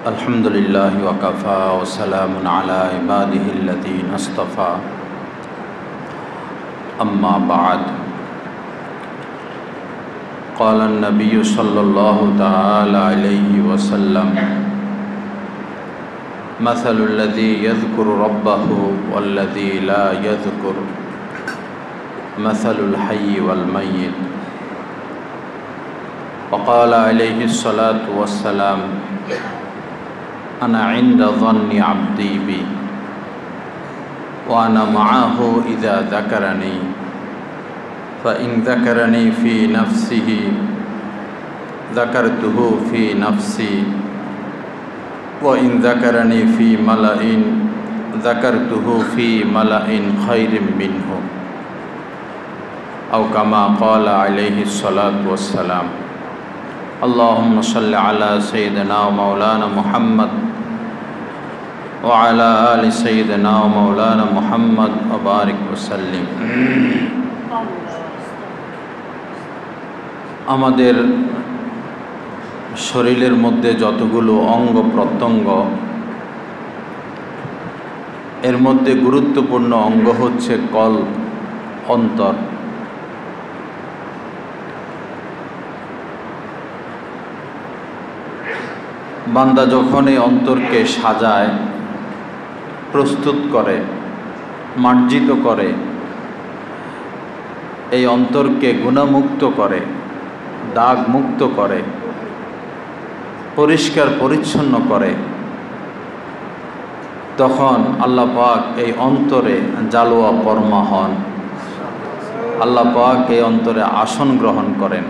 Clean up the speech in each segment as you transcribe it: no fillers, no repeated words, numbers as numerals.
الحمد لله وكفى وسلام على عباده الذين اصطفى أما بعد قال النبي صلى الله تعالى عليه وسلم مثل الذي يذكر ربه والذي لا يذكر مثل الحي والميت وقال عليه الصلاة والسلام أنا عند ظن عبدي بي وأنا معه إذا ذكرني فإن ذكرني في نفسه ذكرته في نفسي وإن ذكرني في ملأ ذكرته في ملأ خير منه أو كما قال عليه الصلاة والسلام اللهم صل على سيدنا ومولانا محمد وعلى آل سيدنا ومولانا محمد وبارك وسلم আমাদের শরীরের মধ্যে যতগুলো অঙ্গ প্রত্যঙ্গ এর মধ্যে গুরুত্বপূর্ণ অঙ্গ হচ্ছে কল্ব, অন্তর। বান্দা যখন এই অন্তরকে সাজায়, প্রস্তুত করে, মার্জিত করে, এই অন্তরকে গুণামুক্ত করে, দাগ মুক্ত করে, পরিষ্কার পরিচ্ছন্ন করে, তখন আল্লাহ পাক এই অন্তরে জালোয়া পরমা হন। আল্লাহ পাক এই অন্তরে আসন গ্রহণ করেন।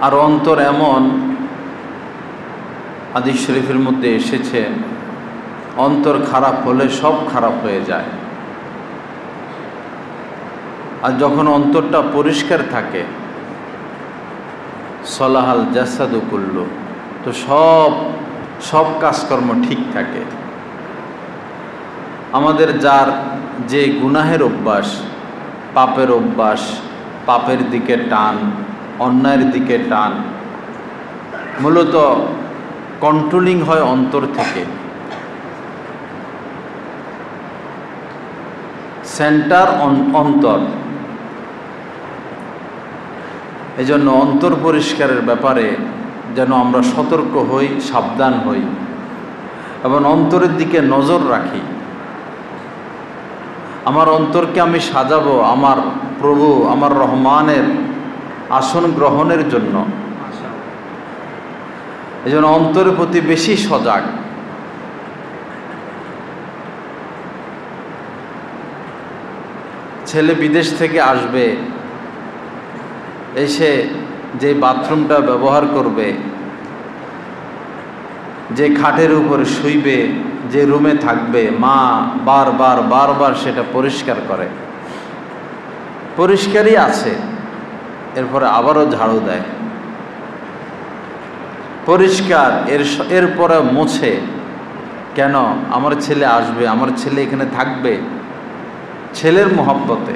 আর অন্তর এমন, হাদিস শরীফের মধ্যে এসেছে, অন্তর খারাপ হলে সব খারাপ হয়ে যায়। আর যখন অন্তরটা পরিষ্কার থাকে, সলাহাল জাসাদু কুল্লু, তো সব কাজকর্ম ঠিক থাকে। আমাদের যার যে গুনাহের অভ্যাস, পাপের অভ্যাস, পাপের দিকে টান, অন্যায়ের দিকে টান, মূলত কন্ট্রোলিং হয় অন্তর থেকে। সেন্টার অন্তর। এজন্য অন্তর পরিষ্কারের ব্যাপারে যেন আমরা সতর্ক হই, সাবধান হই এবং অন্তরের দিকে নজর রাখি। আমার অন্তরকে আমি সাজাবো আমার প্রভু, আমার রহমানের আসন গ্রহণের জন্য। এজন্য অন্তরের প্রতি বেশি সজাগ। ছেলে বিদেশ থেকে আসবে, এসে যে বাথরুমটা ব্যবহার করবে, যে খাটের উপরে শুইবে, যে রুমে থাকবে, মা বারবার সেটা পরিষ্কার করে। পরিষ্কারই আছে, এরপরে আবারও ঝাড়ু দেয়, পরিষ্কার, এরপরে মুছে। কেন? আমার ছেলে আসবে, আমার ছেলে এখানে থাকবে, ছেলের মহব্বতে।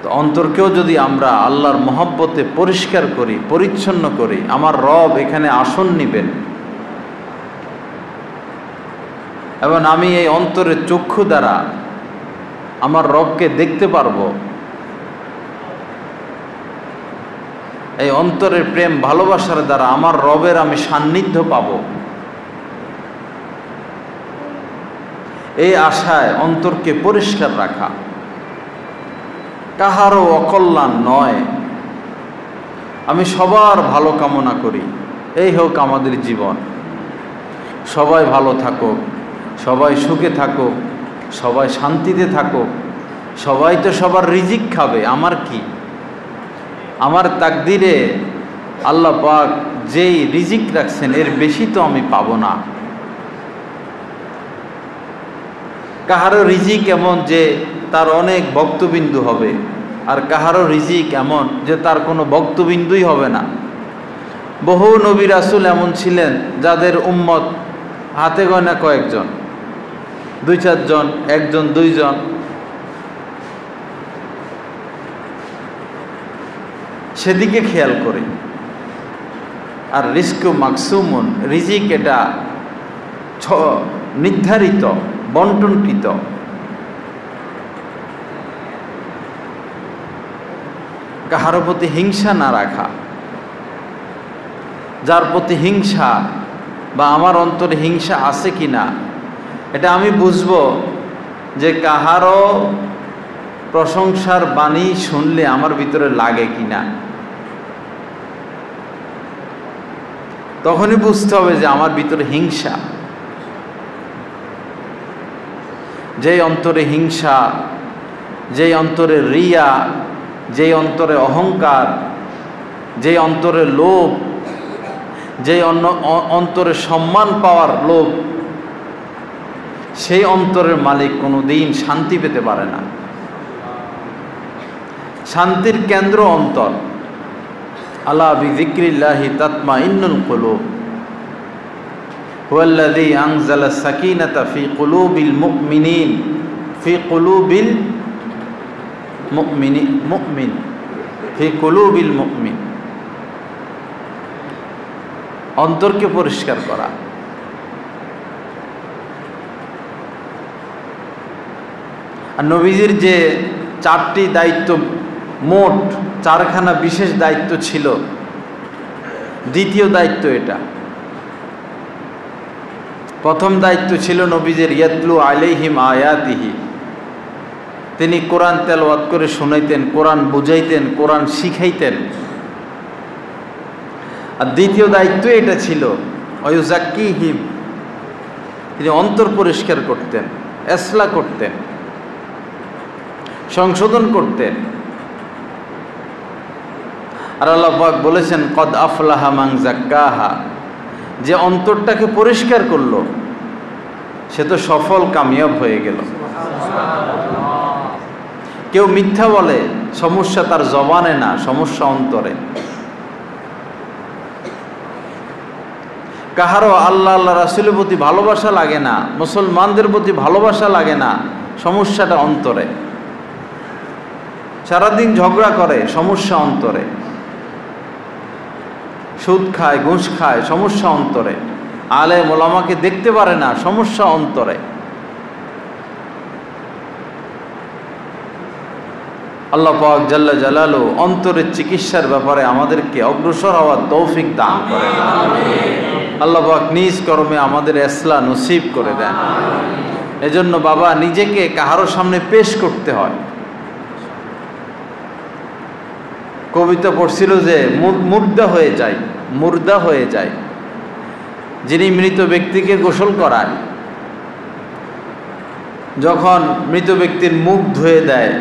তো অন্তরকেও যদি আমরা আল্লাহর মহব্বতে পরিষ্কার করি, পরিচ্ছন্ন করি, আমার রব এখানে আসন নিবেন এবং আমি এই অন্তরের চক্ষু দ্বারা আমার রবকে দেখতে পারবো। এই অন্তরের প্রেম ভালোবাসার দ্বারা আমার রবের আমি সান্নিধ্য পাব। এই আশায় অন্তরকে পরিষ্কার রাখা, কাহারও অকল্যাণ নয়। আমি সবার ভালো কামনা করি, এই হোক আমাদের জীবন। সবাই ভালো থাকুক, সবাই সুখে থাকুক, সবাই শান্তিতে থাকুক। সবাই তো সবার রিজিক খাবে, আমার কি? আমার তাকদিরে আল্লাহ পাক যেই রিজিক রাখছেন এর বেশি তো আমি পাবো না। কাহারও রিজিক এমন যে তার অনেক ভক্তবিন্দু হবে, আর কাহারও রিজিক এমন যে তার কোনো ভক্তবিন্দুই হবে না। বহু নবী রাসূল এমন ছিলেন যাদের উম্মত হাতে গোনা কয়েকজন, 2-4 জন, 1 জন 2 জন, সেদিকে খেয়াল করি। আর রিস্কু মাকসুমুন, রিজিক এটা নির্ধারিত, বন্টনকৃত। কাহার প্রতি হিংসা না রাখা। যার প্রতি হিংসা বা আমার অন্তরে হিংসা আছে কিনা এটা আমি বুঝবো যে কাহারও প্রশংসার বাণী শুনলে আমার ভিতরে লাগে কিনা। তখনই বুঝতে হবে যে আমার ভিতরে হিংসা। যেই অন্তরে হিংসা, যেই অন্তরে রিয়া, যেই অন্তরে অহংকার, যেই অন্তরে লোভ, যেই অন্তরে সম্মান পাওয়ার লোভ, সেই অন্তরের মালিক কোনোদিন শান্তি পেতে পারে না। শান্তির কেন্দ্র অন্তর। আলা বিযিক্রিল্লাহি তাতমাইন্নুল কুলুব হুয়াল্লাযী আনজালা সাকিনাতা ফি কুলুবিল মুমিনিন ফি কুলুবিল মুমিন ফি কুলুবিল মুমিন। অন্তরকে পরিষ্কার করা। আর নবীজির যে 4টি দায়িত্ব, মোট 4খানা বিশেষ দায়িত্ব ছিল, দ্বিতীয় দায়িত্ব এটা। প্রথম দায়িত্ব ছিল নবীজির ইয়াতলু আলাইহিম আয়াতিহি, তিনি কোরআন তেলাওয়াত করে শোনাইতেন, কোরআন বুঝাইতেন, কোরআন শিখাইতেন। আর দ্বিতীয় দায়িত্ব এটা ছিল ওয়ায়ুযাক্কিহিম, তিনি অন্তর পরিষ্কার করতেন, ইসলাহ করতেন, সংশোধন করতেন। আর আল্লাহ পাক বলেছেন কদ আফলাহা মান যাক্কাহা, যে অন্তরটাকে পরিষ্কার করলো সে তো সফল কামিয়াব হয়ে গেল। কেউ মিথ্যা বলে, সমস্যা তার জবানে না, সমস্যা অন্তরে। কাহারও আল্লাহ আল্লাহ রাসূলের প্রতি ভালোবাসা লাগে না, মুসলমানদের প্রতি ভালোবাসা লাগে না, সমস্যাটা অন্তরে। সারাদিন ঝগড়া করে, সমস্যা অন্তরে। সুদ খায়, ঘুষ খায়, সমস্যা অন্তরে। আলেম ওলামাকে দেখতে পারে না, সমস্যা অন্তরে। আল্লাহ পাক জাল্লা জালালু অন্তরের চিকিৎসার ব্যাপারে আমাদেরকে অগ্রসর হওয়ার তৌফিক দান করেন। আল্লাহ পাক নিজ কর্মে আমাদের ইসলাহ নসিব করে দেন। এজন্য বাবা নিজেকে কাহারো সামনে পেশ করতে হয়। কবিতা পড়ছিল যে মুর্দা হয়ে যায়, মুর্দা হয়ে যায়। যিনি মৃত ব্যক্তিকে গোসল করায়, যখন মৃত ব্যক্তির মুখ ধুয়ে দেয়,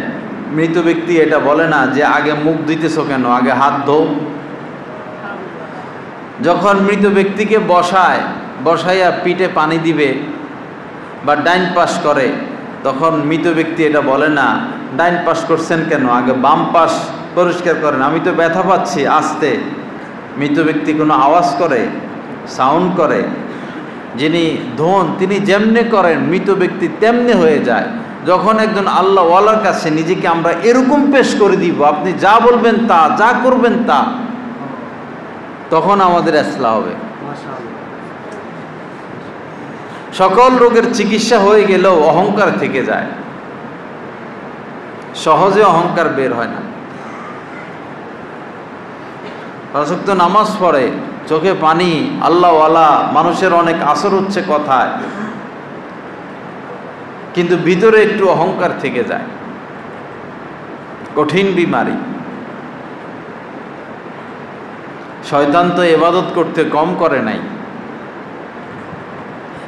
মৃত ব্যক্তি এটা বলে না যে আগে মুখ ধুইতেছ কেন, আগে হাত ধোও। যখন মৃত ব্যক্তিকে বসাইয়া পিঠে পানি দিবে বা ডাইন পাশ করে, তখন মৃত ব্যক্তি এটা বলে না ডাইন পাশ করছেন কেন, আগে বাম পাশ পরিষ্কার করেন, আমি তো ব্যথা পাচ্ছি। আস্তে মৃত ব্যক্তি কোনো আওয়াজ করে, সাউন্ড করে। যিনি ধন তিনি যেমনে করেন, মৃত ব্যক্তি তেমনি হয়ে যায়। যখন একজন আল্লাহ ওয়ালার কাছে নিজেকে আমরা এরকম পেশ করে দিব, আপনি যা বলবেন তা, যা করবেন তা, তখন আমাদের ইসলাহ হবে। সকল রোগের চিকিৎসা হয়ে গেলেও অহংকার থেকে যায়, সহজে অহংকার বের হয় না। 5 ওয়াক্ত নামাজ পড়ে, চোখে পানি, আল্লাহওয়ালা, মানুষের অনেক আসর হচ্ছে কথায়, কিন্তু ভিতরে একটু অহংকার থেকে যায়। কঠিন বিমারি। শয়তান তো ইবাদত করতে কম করে নাই,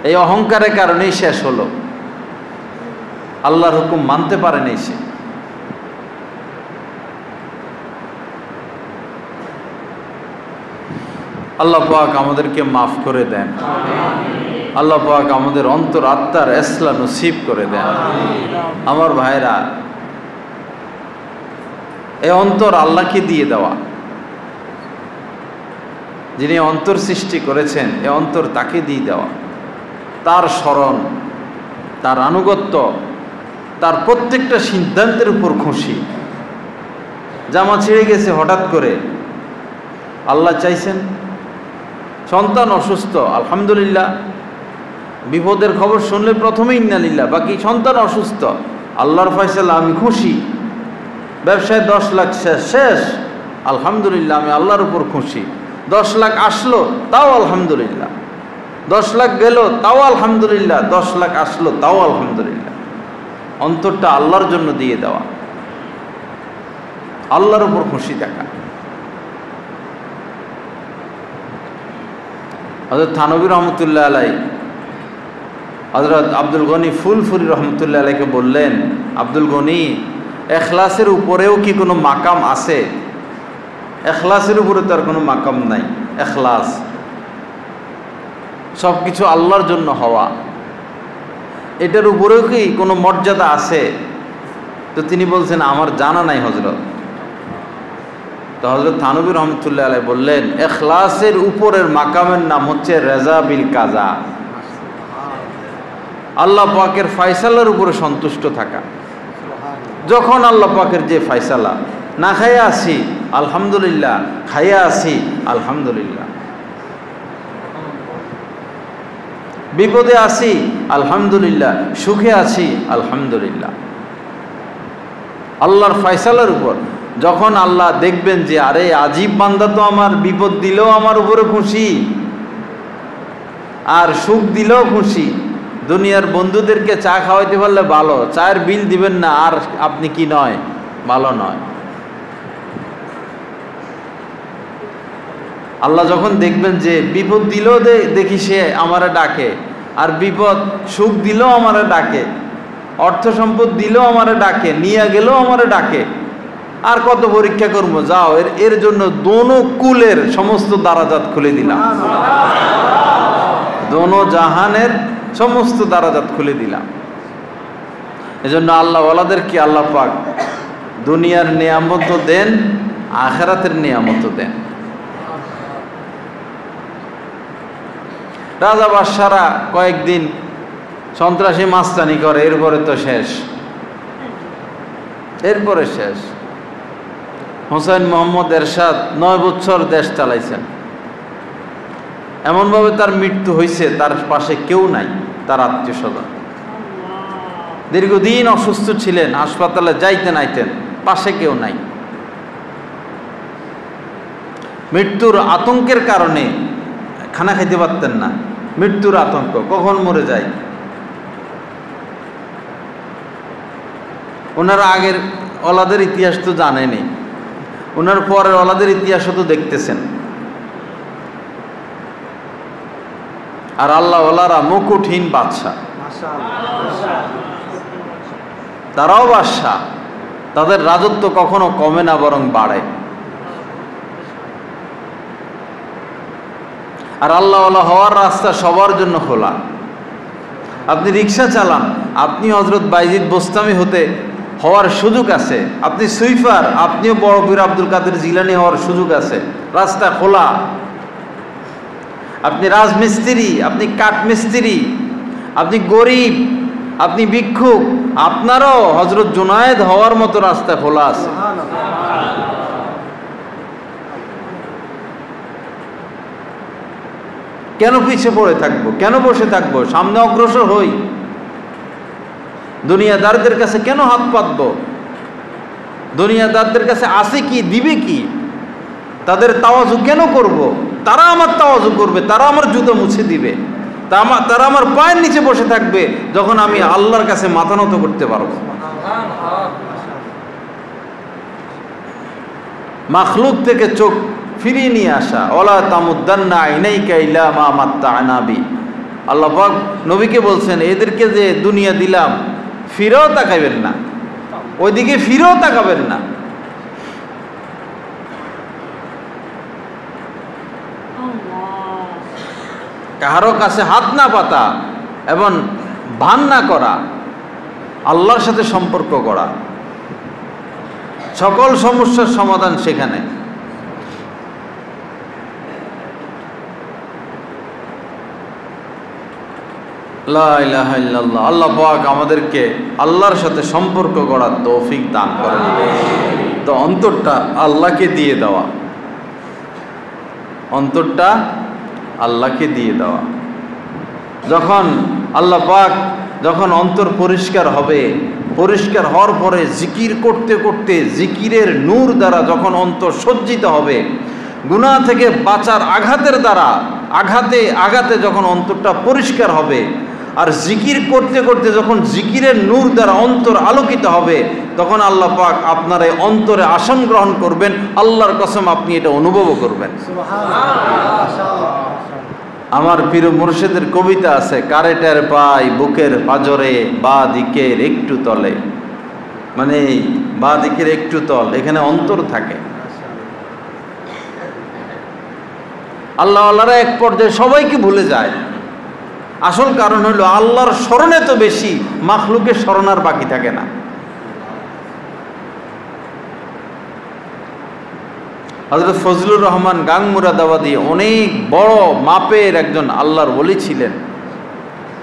এই অহংকারের কারণেই শেষ হলো। আল্লাহর হুকুম মানতে পারে নাই সে। আল্লাহ পাক আমাদেরকে মাফ করে দেন। আল্লাহ পাক আমাদের অন্তর আত্মার ইসলাহ নসিব করে দেন। আমার ভাইরা, এই অন্তর আল্লাহকে দিয়ে দেওয়া। যিনি অন্তর সৃষ্টি করেছেন, এই অন্তর তাকে দিয়ে দেওয়া। তার স্মরণ, তার আনুগত্য, তার প্রত্যেকটা সিদ্ধান্তের উপর খুশি। জামা ছিঁড়ে গেছে হঠাৎ করে, আল্লাহ চাইছেন। সন্তান অসুস্থ, আলহামদুলিল্লাহ। বিপদের খবর শুনলে প্রথমে ইন্নালিল্লাহ, বাকি সন্তান অসুস্থ, আল্লাহর ফয়সালা, আমি খুশি। ব্যবসায় 10 লাখ শেষ, আলহামদুলিল্লাহ, আমি আল্লাহর উপর খুশি। 10 লাখ আসলো, তাও আলহামদুলিল্লাহ। 10 লাখ গেল, তাও আলহামদুলিল্লাহ। 10 লাখ আসলো, তাও আলহামদুলিল্লাহ। অন্তরটা আল্লাহর জন্য দিয়ে দেওয়া, আল্লাহর উপর খুশি থাকা। হযরত থানভী রহমতুল্লাহ আলাই হযরত আব্দুল গনি ফুলফুরি রহমতুল্লাহ আলাইকে বললেন, আব্দুল গনি, এখলাসের উপরেও কি কোনো মাকাম আছে? এখলাসের উপরে তার কোনো মাকাম নাই। এখলাস সব কিছু আল্লাহর জন্য হওয়া, এটার উপরেও কি কোনো মর্যাদা আছে? তো তিনি বলছেন, আমার জানা নাই হযরত। তো হযরত থানভী রহমতুল্লাহ আলাই বললেন, এখলাসের উপরের মাকামের নাম হচ্ছে রেজা বিল কাজা, আল্লাহ পাকের ফয়সালার উপরে সন্তুষ্ট থাকা। যখন আল্লাহ পাকের যে ফয়সালা, না খাইয়া আসি আলহামদুলিল্লাহ, খাইয়া আসি আলহামদুলিল্লাহ, বিপদে আসি আলহামদুলিল্লাহ, সুখে আছি আলহামদুলিল্লাহ, আল্লাহর ফয়সালার উপর। যখন আল্লাহ দেখবেন যে আরে আজীব বান্দা তো আমার বিপদ দিলেও আমার উপরে খুশি, আর সুখ দিলেও খুশি। দুনিয়ার বন্ধুদেরকে চা খাওয়াইতে পারলে ভালো, চায়ের বিল দিবেন না, আর আপনি কি নয়, ভালো নয়। আল্লাহ যখন দেখবেন যে বিপদ দিলেও দেখি সে আমারে ডাকে, আর বিপদ সুখ দিলেও আমারে ডাকে, অর্থ সম্পদ দিলেও আমারে ডাকে, নিয়ে গেলেও আমারে ডাকে, আর কত পরীক্ষা করবো, যাও এর জন্য দোনো কুলের সমস্ত দারাজাত খুলে দিলাম, দোনো জাহানের সমস্ত দারাজাত খুলে দিলাম। এজন্য আল্লাহ ওয়ালাদেরকে আল্লাহ পাক দুনিয়ার নিয়ামত দেন, আখিরাতের নিয়ামত দেন। রাজা বাদশারা কয়েকদিন সন্ত্রাসী মাস্তানি করে, এরপরে তো শেষ, এরপরে শেষ। হুসাইন মোহাম্মদ এরশাদ 9 বছর দেশ চালাইছেন, এমনভাবে তার মৃত্যু হয়েছে, তার পাশে কেউ নাই, তার আত্মীয় স্বজন। দীর্ঘদিন অসুস্থ ছিলেন, হাসপাতালে যাইতেন আইতেন, পাশে কেউ নাই। মৃত্যুর আতঙ্কের কারণে খানা খাইতে পারতেন না, মৃত্যুর আতঙ্ক, কখন মরে যায়। ওনারা আগের ওলাদের ইতিহাস তো জানেনি, ওনার পরের ওলাদের ইতিহাসও তো দেখতেছেন। আর আল্লাহ ওলারা মুকুটহীন বাদশাহ, তারাও বাদশাহ, তাদের রাজত্ব কখনো কমে না, বরং বাড়ে। আর আল্লাহ ওয়ালা হওয়ার রাস্তা সবার জন্য খোলা। আপনি রিক্সা চালান, আপনি হযরত বাইজিদ বোস্তামি হওয়ার সুযোগ আছে। আপনি সুইফার, আপনিও বড় পীর আব্দুল কাদের জিলানী হওয়ার সুযোগ আছে, রাস্তা খোলা। আপনি রাজমিস্ত্রি, আপনি কাঠমিস্ত্রি, আপনি গরিব, আপনি ভিক্ষুক, আপনারও হযরত জুনায়েদ হওয়ার মতো রাস্তা খোলা আছে। কেন পিছিয়ে পড়ে থাকবো, কেন বসে থাকবো? সামনে অগ্রসর হই। দুনিয়াদারদের কাছে কেন হাত পাতবো? দুনিয়াদারদের কাছে আছে কি, দিবে কি? তাদের তাওয়াজু কেন করব? তারা আমার তাওয়াজু করবে, তারা আমার জুতো মুছে দিবে, তারা আমার পায়ের নিচে বসে থাকবে যখন আমি আল্লাহর কাছে মাথা নত করতে পারবো। মাখলুক থেকে চোখ ফিরিয়ে নিয়ে আসা, ওয়ালা তামুদ্দান্না আইনাইকা ইলা মা মাত্তা'না বি। আল্লাহ পাক নবীকে বলছেন, এদেরকে যে দুনিয়া দিলাম, ফিরেও তাকাবেন না, ওইদিকে ফিরেও তাকাবেন না। কারো কাছে হাত না পাতা এবং ভান না করা, আল্লাহর সাথে সম্পর্ক করা, সকল সমস্যার সমাধান সেখানে। লা ইলাহা ইল্লাল্লাহ। আল্লাহ পাক আমাদেরকে আল্লাহর সাথে সম্পর্ক গড়ার তৌফিক দান করেন। তো অন্তরটা আল্লাহকে দিয়ে দেওয়া, অন্তরটা আল্লাহকে দিয়ে দেওয়া। যখন আল্লাহ পাক যখন অন্তর পরিষ্কার হবে, পরিষ্কার হওয়ার পরে জিকির করতে করতে জিকিরের নূর দ্বারা যখন অন্তর সজ্জিত হবে, গুনাহ থেকে বাঁচার আঘাতের দ্বারা আঘাতে আঘাতে যখন অন্তরটা পরিষ্কার হবে, আর জিকির করতে করতে যখন জিকিরের নূর দ্বারা অন্তর আলোকিত হবে, তখন আল্লাহ পাক আপনার এই অন্তরে আসন গ্রহণ করবেন। আল্লাহর কসম আপনি এটা অনুভবও করবেন। আমার পীর মুর্শিদের কবিতা আছে, কারেটের পাই বুকের পাজরে বা দিকের একটু তলে, মানে বা দিকের একটু তল, এখানে অন্তর থাকে। আল্লাহ আল্লাহরা এক পর্যায়ে সবাইকে ভুলে যায়। আসল কারণ হলো আল্লাহর স্মরণ এত বেশি, মাখলুকের স্মরণ আর বাকি থাকে না। হযরত ফজলুর রহমান গাংমুরাদাবাদী অনেক বড় মাপের একজন আল্লাহর ওলি ছিলেন।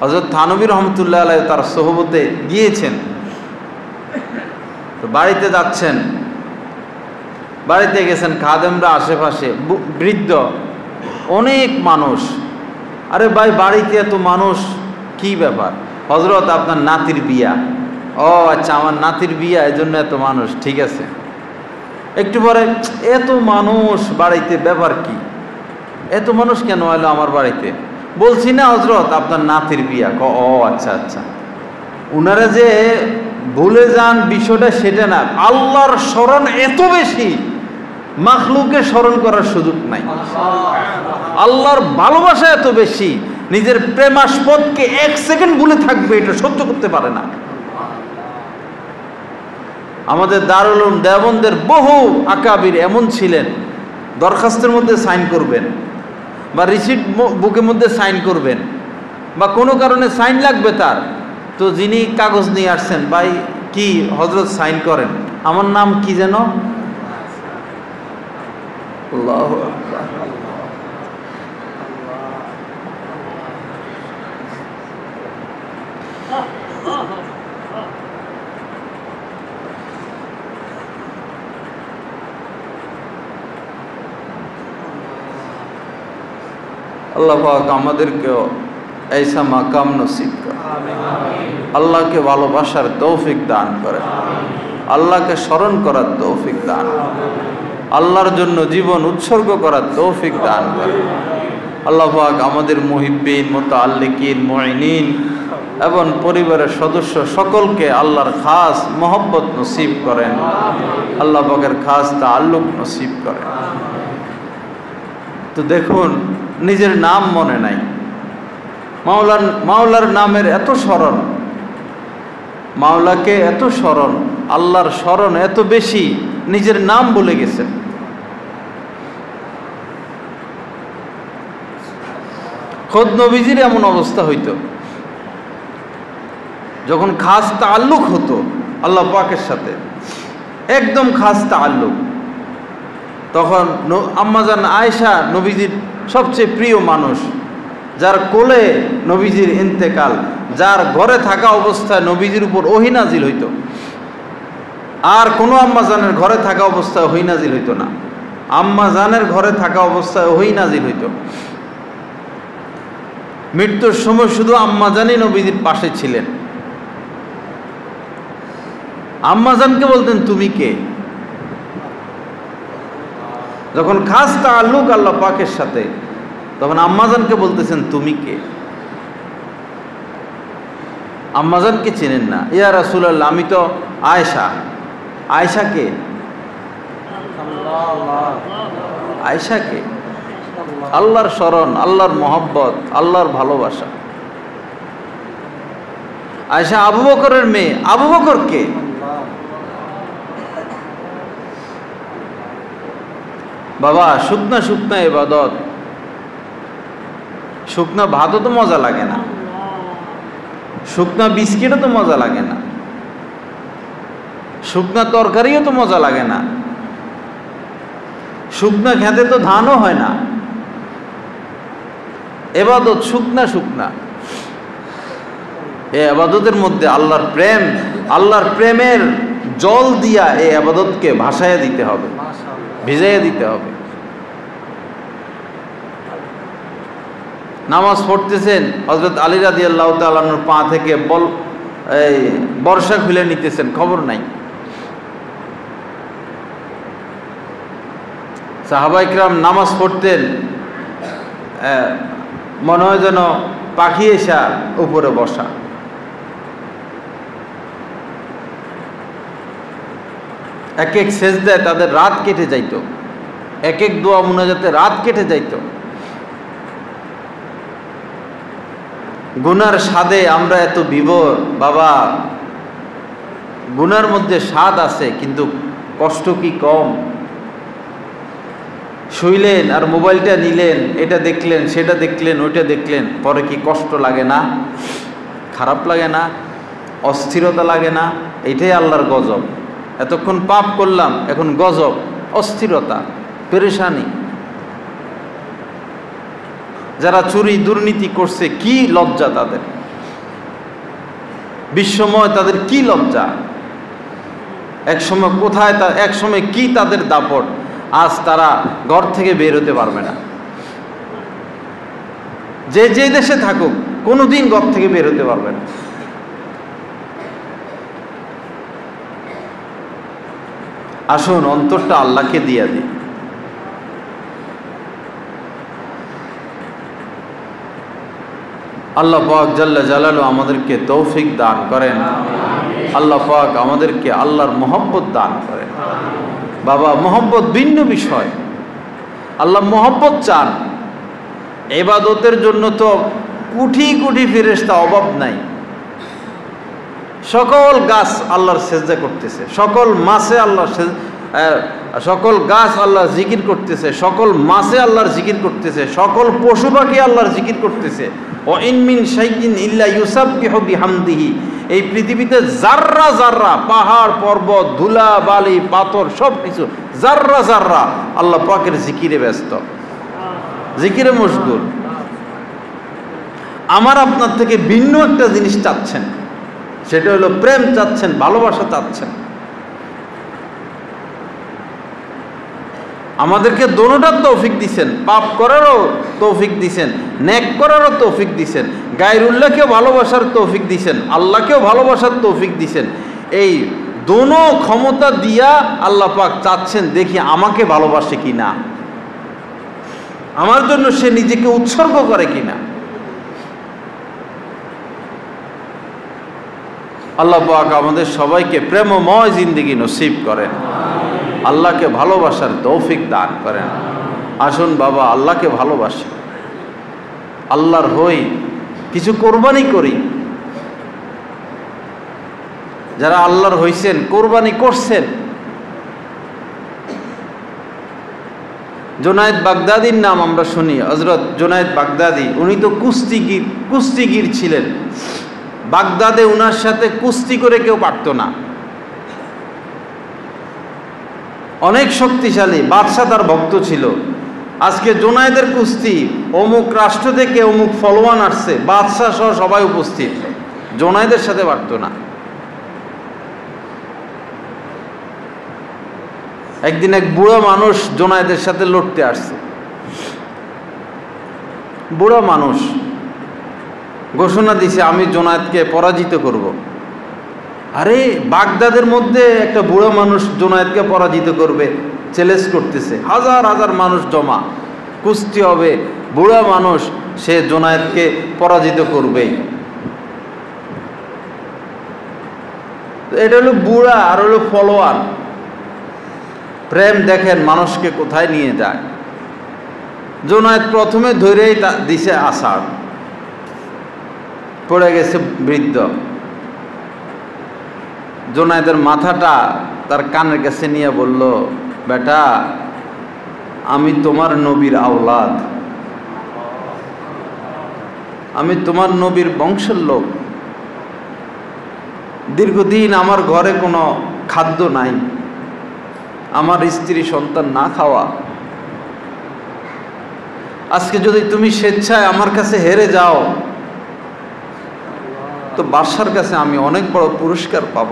হযরত থানভী রহমতুল্লাহ আলাইহি তার সোহবতে গিয়েছেন, তো বাড়িতে যাচ্ছেন, বাড়িতে গেছেন, খাদেমরা আশেপাশে, বৃদ্ধ অনেক মানুষ। আরে ভাই বাড়িতে এত মানুষ, কি ব্যাপার? হযরত আপনার নাতির বিয়া। ও আচ্ছা, আমার নাতির বিয়া, এজন্য এত মানুষ, ঠিক আছে। একটু পরে, এত মানুষ বাড়িতে, ব্যাপার কি? এত মানুষ কেন এলো আমার বাড়িতে? বলছি না হযরত আপনার নাতির বিয়া। ও আচ্ছা আচ্ছা। উনারা যে ভুলে যান বিষয়টা সেটা না, আল্লাহর স্মরণ এত বেশি, মাখলুকে স্মরণ করার সুযোগ নাই। আল্লাহর ভালোবাসা এত বেশি, নিজের প্রেমাস্পদকে এক সেকেন্ড ভুলে থাকবে এটা সহ্য করতে পারে না। আমাদের দারুল উলুম দেওবন্দের বহু আকাবির এমন ছিলেন, দরখাস্তের মধ্যে সাইন করবেন বা রিসিট বুকের মধ্যে সাইন করবেন বা কোনো কারণে সাইন লাগবে তার, তো যিনি কাগজ নিয়ে আসছেন, ভাই কি হযরত সাইন করেন, আমার নাম কি যেন? আল্লাহু আকবার। আল্লাহ পাক আমাদেরকেও ऐसा মাকাম নসিব করে, আল্লাহকে ভালোবাসার তৌফিক দান করে, আল্লাহকে স্মরণ করার তৌফিক দান করে, আল্লাহর জন্য জীবন উৎসর্গ করার তৌফিক দান করে। আল্লাহ পাক আমাদের মুহিব্বিন, মুতাআল্লিকিন, মুঈনিন এবং পরিবারের সদস্য সকলকে আল্লাহর খাস মহব্বত নসিব করেন, আল্লাহ পাকের খাস তাআল্লুক নসিব করেন। তো দেখুন, নিজের নাম মনে নাই, মাওলার নামের এত স্মরণ, মাওলাকে এত স্মরণ, আল্লাহর স্মরণ এত বেশি, নিজের নাম ভুলে গেছেন। খোদ নবীজির এমন অবস্থা হইতো, যখন খাস তাআল্লুক হতো আল্লাহ পাকের সাথে, একদম খাস তাআল্লুক, তখন আম্মাজান আয়েশা নবীজির সবচেয়ে প্রিয় মানুষ, যার কোলে নবীজির ইন্তেকাল, যার ঘরে থাকা অবস্থায় নবীজির উপর ওহী নাজিল হইতো, আর কোনো আম্মাজানের ঘরে থাকা অবস্থায় ওহী নাজিল হইতো না। আম্মাজানের ঘরে থাকা অবস্থায় ওহী নাজিল হইতো। মৃত্যুর সময় শুধু আম্মাজানই নবীজির পাশে ছিলেন। আম্মাজানকে বলতেন তুমি কে। যখন খাস তাআল্লুক আল্লাহ পাকের সাথে, তখন আম্মাজানকে বলতেছেন তুমি কে। আম্মাজানকে চেনেন না, ইয়া রাসূলুল্লাহ আমি তো আয়েশা। আয়েশা কে? আয়েশা কে? আল্লাহর স্মরণ, আল্লাহর মহব্বত, আল্লাহর ভালোবাসা। আয়েশা আবু বকরের মেয়ে। আবু বকর কে? বাবা শুকনা শুকনা ইবাদত, শুকনা ভাতও তো মজা লাগে না, শুকনা বিস্কিটও তো মজা লাগে না, শুকনা তরকারিও তো মজা লাগে না, শুকনা খেতে তো ধানও হয় না। এবাদত শুকনা শুকনা। এই আবাদতের মধ্যে আল্লাহর প্রেম, আল্লাহর প্রেমের জল দিয়া এই ইবাদতকে ভাসাইয়া দিতে হবে, ভিজাইয়া দিতে হবে। নামাজ পড়তেছেন, হযরত আলী রাদিয়াল্লাহু তাআলা আনহুর পা থেকে এই বর্ষা খুলে নিতেছেন, খবর নাই। সাহাবায়ে কিরাম নামাজ পড়তেন, মনে হয় যেন পাখি এসা উপরে বসা। এক এক সেজদায় তাদের রাত কেটে যাইত, এক এক দোয়া মুনাজাতে রাত কেটে যাইত। গুনার স্বাদে আমরা এত বিভোর বাবা, গুনার মধ্যে স্বাদ আছে কিন্তু কষ্ট কি কম? শুইলেন আর মোবাইলটা নিলেন, এটা দেখলেন, সেটা দেখলেন, ওইটা দেখলেন, পরে কি কষ্ট লাগে না? খারাপ লাগে না? অস্থিরতা লাগে না? এইটাই আল্লাহর গজব। এতক্ষণ পাপ করলাম, এখন গজব, অস্থিরতা, পেরেশানি। যারা চুরি দুর্নীতি করছে, কি লজ্জা তাদের, বিশ্বময় তাদের কি লজ্জা। একসময় কোথায়, একসময় কি তাদের দাপট, আজ তারা ঘর থেকে বের হতে পারবে না। যে যে দেশে থাকুক, কোনোদিন ঘর থেকে বের হতে পারবে না। আসুন অন্তরটা আল্লাহকে দিয়ে দিই। আল্লাহ পাক জাল্লা জালালু আমাদেরকে তৌফিক দান করেন। আল্লাহ পাক আমাদেরকে আল্লাহর মহব্বত দান করেন। বাবা, মহব্বত ভিন্ন বিষয়। আল্লাহ মহব্বত চান। ইবাদতের জন্য তো কোটি কোটি ফেরেশতা অভাব নাই। সকল গাছ আল্লাহর সেজদা করতেছে, সকল মাছে সকল গাছ আল্লাহর জিকির করতেছে, সকল মাছে আল্লাহর জিকির করতেছে, সকল পশু পাখি আল্লাহর জিকির করতেছে। ওয়া ইন মিন শাইইন ইল্লা ইউসাব্বিহু বিহামদিহি। এই পৃথিবীতে জাররা জাররা, পাহাড় পর্বত, ধুলা বালি পাথর, সব কিছু জাররা জাররা আল্লাহ পাকের জিকিরে ব্যস্ত, জিকিরে মশগুল। আমার আপনার থেকে ভিন্ন একটা জিনিস চাচ্ছেন, সেটা হলো প্রেম চাচ্ছেন, ভালোবাসা চাচ্ছেন। আমাদেরকে দোনোটার তৌফিক দিছেন, পাপ করারও তৌফিক দিছেন, নেক করারও তৌফিক দিছেন, গায়রুল্লাহকেও ভালোবাসার তৌফিক দিছেন, আল্লাহকেও ভালোবাসার তৌফিক দিছেন। এই দোনো ক্ষমতা দিয়া আল্লাহ পাক চাচ্ছেন দেখি আমাকে ভালোবাসে কিনা, আমার জন্য সে নিজেকে উৎসর্গ করে কিনা। আল্লাহ পাক আমাদের সবাইকে প্রেমময় জিন্দেগি নসিব করেন, আল্লাহকে ভালোবাসার তৌফিক দান করেন। আসুন বাবা, আল্লাহকে ভালোবাসি, আল্লাহর হই, কিছু কোরবানি করি। যারা আল্লাহর হইছেন, কোরবানি করছেন। জুনায়েদ বাগদাদির নাম আমরা শুনি, হযরত জুনায়েদ বাগদাদি। উনি তো কুস্তিগির ছিলেন। বাগদাদে উনার সাথে কুস্তি করে কেউ পারত না। অনেক শক্তিশালী বাদশা তার ভক্ত ছিল। আজকে জুনায়েদের কুস্তি, অমুক রাষ্ট্র থেকে অমুক ফলোয়ান আসছে, বাদশা সহ সবাই উপস্থিত, জুনায়েদের সাথে পারত না। একদিন এক বুড়া মানুষ জুনায়েদের সাথে লড়তে আসছে। বুড়া মানুষ ঘোষণা দিছে, আমি জুনায়েদকে পরাজিত করব। আরে বাগদাদের মধ্যে একটা বুড়া মানুষ জুনায়েদকে পরাজিত করবে, চ্যালেঞ্জ করতেছে। হাজার হাজার মানুষ জমা, কুস্তি হবে, বুড়া মানুষ সে জুনায়েদকে পরাজিত করবেই। এটা হলো বুড়া আর হলো ফলোয়ার। প্রেম দেখেন মানুষকে কোথায় নিয়ে যায়। জুনায়েদ প্রথমে ধরেই দিছে আষাঢ়, পড়ে গেছে বৃদ্ধ। জুনায়েদের মাথাটা তার কানের কাছে নিয়ে বলল, বেটা, আমি তোমার নবীর আওলাদ, আমি তোমার নবীর বংশের লোক। দীর্ঘদিন আমার ঘরে কোনো খাদ্য নাই, আমার স্ত্রী সন্তান না খাওয়া। আজকে যদি তুমি স্বেচ্ছায় আমার কাছে হেরে যাও, তো বাদশার কাছে আমি অনেক বড় পুরস্কার পাব।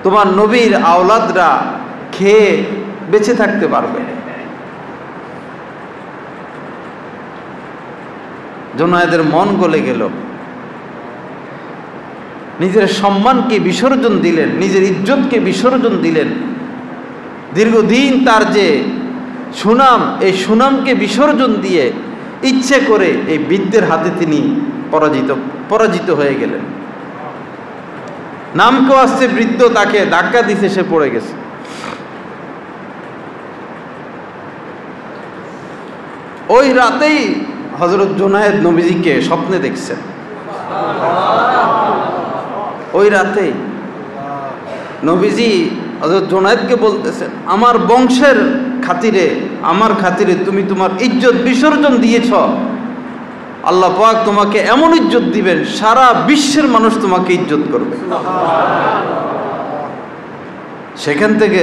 তোমার নবীর আওলাদরা খেয়ে বেঁচে থাকতে পারবে। জুনায়েদের মন গলে গেল, নিজের সম্মানকে বিসর্জন দিলেন, নিজের ইজ্জতকে বিসর্জন দিলেন। দীর্ঘদিন তার যে সুনাম, এই সুনামকে বিসর্জন দিয়ে ইচ্ছে করে এই বৃদ্ধের হাতে তিনি পরাজিত হয়ে গেলেন। নামকেও আসছে বৃদ্ধ, তাকে ধাক্কা দিতে সে পড়ে গেছে। ওই রাতেই হযরত জুনায়েদ নবীজিকে স্বপ্নে দেখছেন। ওই রাতেই নবীজি হযরত জুনায়েদকে বলতেছেন, আমার বংশের খাতিরে, আমার খাতিরে তুমি তোমার ইজ্জত বিসর্জন দিয়েছ, আল্লাহ পাক তোমাকে এমন ইজ্জত দিবেন, সারা বিশ্বের মানুষ তোমাকে ইজ্জত করবে। সেখান থেকে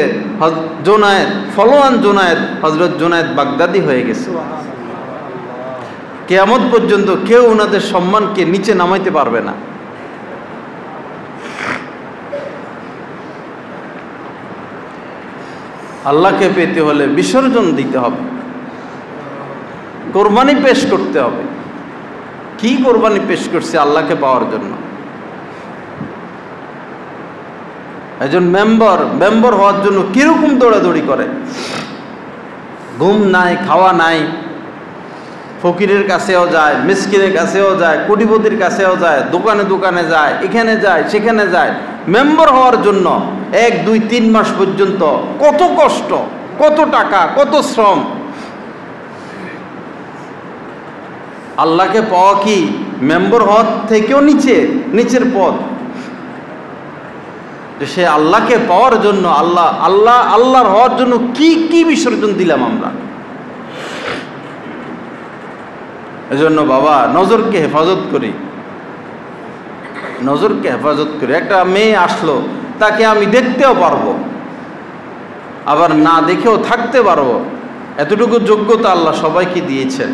জুনায়েদ, ফলোয়ান জুনায়েদ, হযরত জুনায়েদ বাগদাদি হয়ে গেছে। কিয়ামত পর্যন্ত কেউ ওনাদের সম্মানকে নিচে নামাইতে পারবে না। আল্লাহকে পেতে হলে বিসর্জন দিতে হবে, কোরবানি পেশ করতে হবে। কি কোরবানি পেশ করছে আল্লাহকে পাওয়ার জন্য? একজন মেম্বার হওয়ার জন্য কিরকম দৌড়াদৌড়ি করে, ঘুম নাই, খাওয়া নাই, ফকিরের কাছেও যায়, মিসকিনের কাছেও যায়, কোটিপতির কাছেও যায়, দোকানে দোকানে যায়, এখানে যায় সেখানে যায়। মেম্বার হওয়ার জন্য 1, 2, 3 মাস পর্যন্ত কত কষ্ট, কত টাকা, কত শ্রম। আল্লাহকে পাওয়া কি মেম্বার হওয়ার থেকেও নিচের পদ? সে আল্লাহকে পাওয়ার জন্য আল্লাহর হওয়ার জন্য কি বিসর্জন দিলাম আমরা। এজন্য বাবা, নজরকে হেফাজত করি, নজরকে হেফাজত করি। একটা মেয়ে আসলো, তাকে আমি দেখতেও পারবো, আবার না দেখেও থাকতে পারবো, এতটুকু যোগ্যতা আল্লাহ সবাইকে দিয়েছেন।